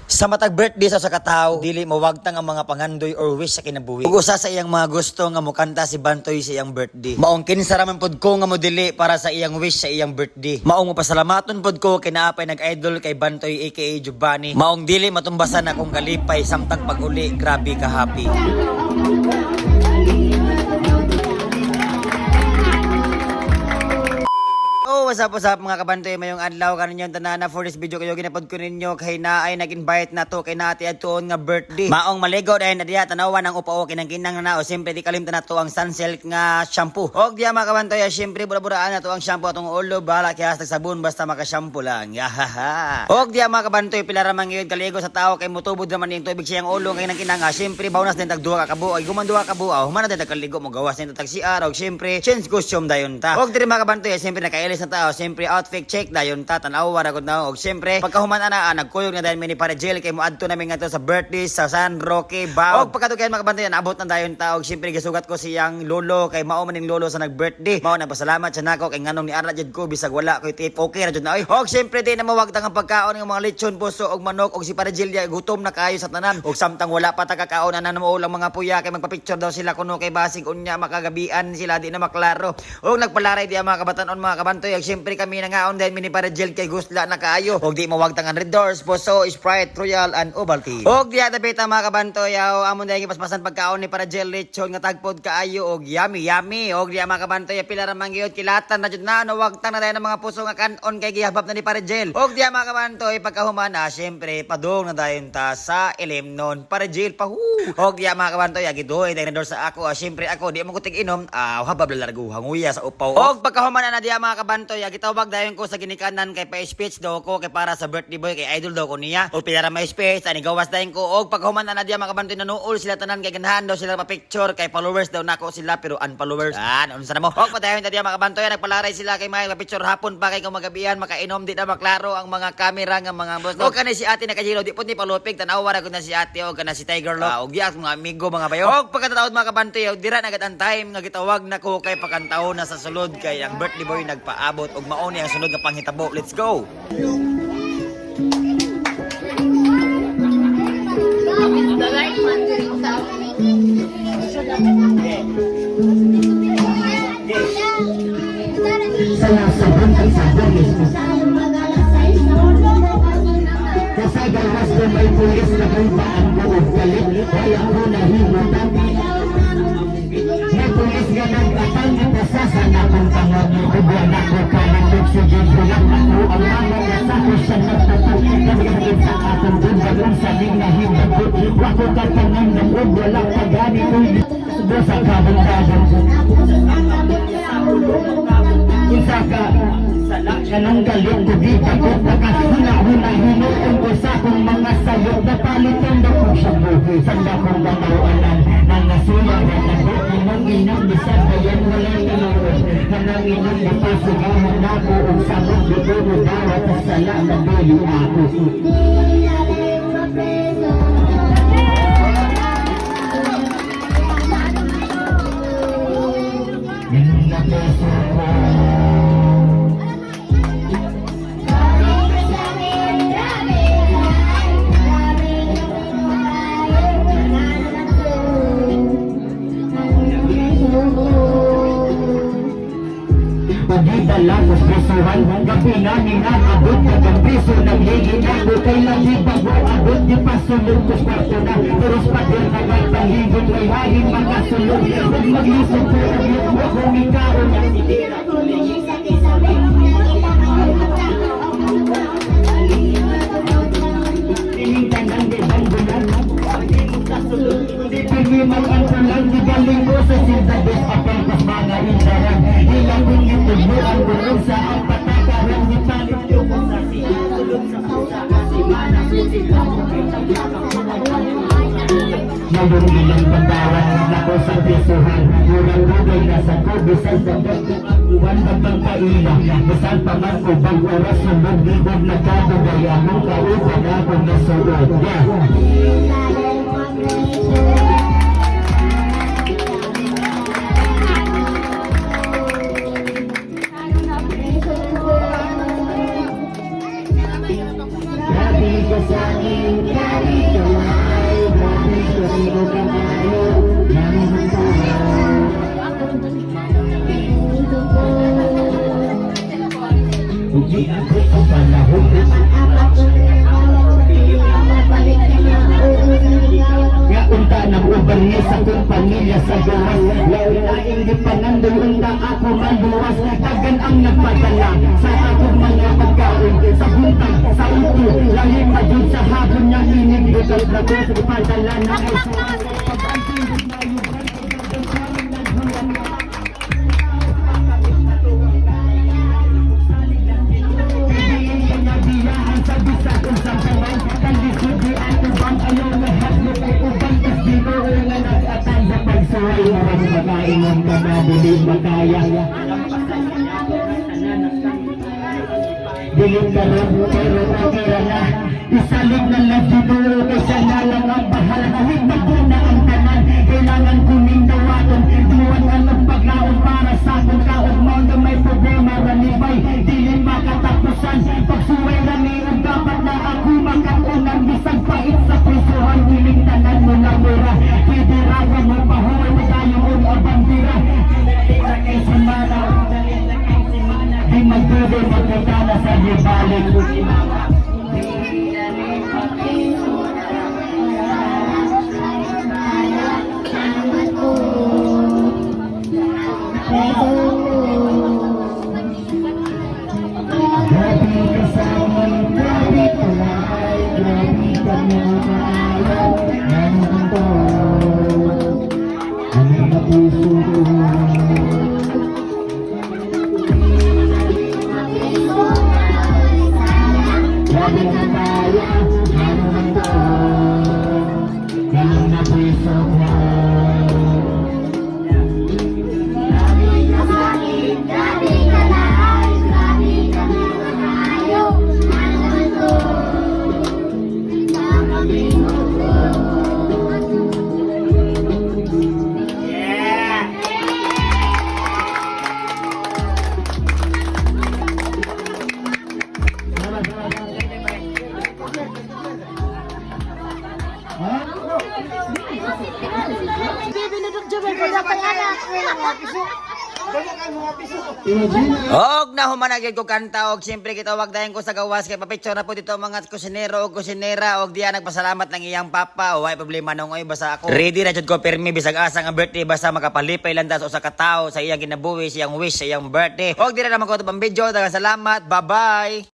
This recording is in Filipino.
Sa matag birthday sa katao, dili mawagtang ang mga pangandoy or wish sa kinabuhi. Ug usa sa iyang mga gusto nga mokanta si Bantoy sa iyang birthday. Maong kinsa raman pod ko nga modili para sa iyang wish sa iyang birthday. Maong mapasalamaton pod ko kinaapay nag-idol kay Bantoy aka Giovanni. Maong dili matumbasan akong kalipay samtang pag-uli, grabe ka happy. What's up mga kabantoy, mayong adlaw kaninyo tanana. For this video kayo ginapod ko ninyo kay naay nag-invite na to kay naati adtuon nga birthday. Maong maligo dahil na diya tanawan ang upao kinang-kinang na o siyempre di kalimtan na to ang Sunsilk nga shampoo. Og diya mga kabantoy, siyempre bura-buraan na to ang shampoo atong ulo, bahala kay hashtag sabon basta maka-shampoo lang. Yahaha. Og diya mga kabantoy, pila ra man gyud kaligo sa tao kay mutubod naman ning tubig siyang ulo kay kinang-kinang. Siyempre baunas din tag duha ka kabuo, ay guman duha ka buo, humana din tag kaligo mo gawas din tag CR og siyempre change costume dayon ta. Og diri mga kabantoy, siyempre nakailis na tao, siyempre outfit check dayon ta tanaw ra gud na og siyempre pagkahuman ana nagkuyog na dayon mini para gel kay moadto namin nga to sa birthday sa San Roque Bao. Og pagkatugan mga kabantoy naabot na dayon ta og siyempre gisugat ko siyang lolo kay mao man ning lolo sa nag-birthday. Mao na pasalamat sa nako kay nganong ni ara jud ko bisag wala ko tip okay ra jud na. Og siyempre di na mawagtang ang pagkaon ng mga lechon puso og manok og si para gel gutom na kayo sa tanan. Og samtang wala pa ta kakaon na mo ulang mga puya kay magpa-picture daw sila kuno kay basig unya makagabian sila di na maklaro. Og nagpalaray di ang mga kabatan-on mga kabantoy og siyempre kami na ngaon din mini para gel kay gusla na kaayo og di mawagtang ang Red Doors, Puso, Sprite, Royal and Ovaltine. Og di ata beta mga kabantoy amon dai paspasan pagkaon ni para gel lechon nga tagpod kaayo og yummy og di mga kabantoy pila ra man gyud kilatan na jud na wagtang na dayon ang mga puso nga kanon kay gihabab na ni para gel. Og di mga kabantoy pagkahuman syempre padung na dayon ta sa Ilimnon para gel pa hu. Og di mga kabantoy gidoy dai na door sa ako siyempre ako di mo ko tig-inom habab largo hanguya sa upaw. Og pagkahuman na di mga kabantoy gitawag dayon ko sa ginikanan kay pa-speech daw ko kay para sa birthday boy kay idol daw ko niya. O pinara may speech ani gawas dayon ko og paghuman na diya mga kabantoy nanuol sila tanan kay ganahan daw sila pa-picture kay followers daw nako sila pero unfollowers. Unsa na mo? Og padayon ta diya mga kabantoy nagpalaray sila kay may pa-picture hapon pa kay kung magabihan makainom di na maklaro ang mga camera nga mga boss. Og kanay si ate nakajilo di pud ni palupig tanawa ra gud na si ate og kana si Tiger Lock. Og giyak mga amigo mga bayo. Og pagkatawod mga kabantoy og dira na gad ang time nga gitawag nako kay pakantaw na sa sulod kay ang birthday boy nagpaabot og mao ni ang sunod nga panghitabo. Let's go. Kasay gawas ko may pulis na kumpa ang buong galit. Wala ko nahimutan. May pulis nga nag-atang ipasasa na kung tangod mo. Kubuan ako ka ng oxygen. Bulang ako ang mga nasa ko siya nagtatang. Nagigit sa atong bundagon sa ning nahimutan. Wako ka tangang ng walang pagani ko. Subo sa kabundagon. Isa ka kanang galit ko di ako nakahula-hula hinuon ko sa akong mga sayo napalitan na kong shampoo sanda kong gamawanan na nasuya na nabot inong inong bisag bayan wala inong kanang inong napasugahan na ko ang sabot dito mo dawat sa sala na dili ako yung napeso ko Pagdalagos besuhan, gabi namin abot ng piso naghigit ako kay lagi bago abot di pasulog ko kwarto na turos pa din kagay panghigot may haging makasulog huwag mag-isip ko huwag kong ikaon ang titira Pilitan ang ibang bulan hindi mo kasulog hindi piniman ang tulang di galing ko sa sintabes apel pas mga indaran ilang kong itugmo ang bulog sa ang patakaran di palit yung sa siya tulog sa pusa kasi mana susit ako Mayroong ilang bandaran na ko sa pisuhan Murang-murang nasa ko Bisan dapat kung ang uwan Magpagkaila Bisan pa man ko Bang oras yung magbibog na kabagay Anong kaupan akong nasuot Grabe ka sa akin kasagawan. Lain-laing di panandoon na ako maluwas. Tagan ang nagpadala sa akong mga pagkaon. Sa buntag, sa ulo, lahing majud sa hapon niya inig. Bukas na ko sa ipadala na ay Dilim darab pero nakira na isalig na nagdito kaysa na lang ang bahala. Kahit maguna ang tanan kailangan kuning dawaton. Duwan ang nagpaglaon para sa akong kaon. Mao na may problema ranibay dili makatapusan. Pagsuway na niyon dapat na ako makaunang bisag pait sa prisuhan. Hiling tanan mo na mura pwede rawa mo pahuway magayon o bandira. Dili na kay semana di magdudo magkatana sa dibalik. Grabe ka sa amin, grabe ka ay, grabe ka mga kaayaw ng mundo. Ano na puso ko? Grabe na kaya ng mundo. Ano na puso ko? Og na humanagid ko kanta og siyempre kita wag dayon ko sa gawas kay papicture na po dito mga kusinero o kusinera og diya nagpasalamat ng iyang papa o way problema nung oy basta ako ready na jud ko permi bisag asa nga birthday basta makapalipay lang ta sa usa ka tawo sa iyang ginabuhi sa iyang wish sa iyang birthday og dira naman ko to pang video daghang salamat bye bye.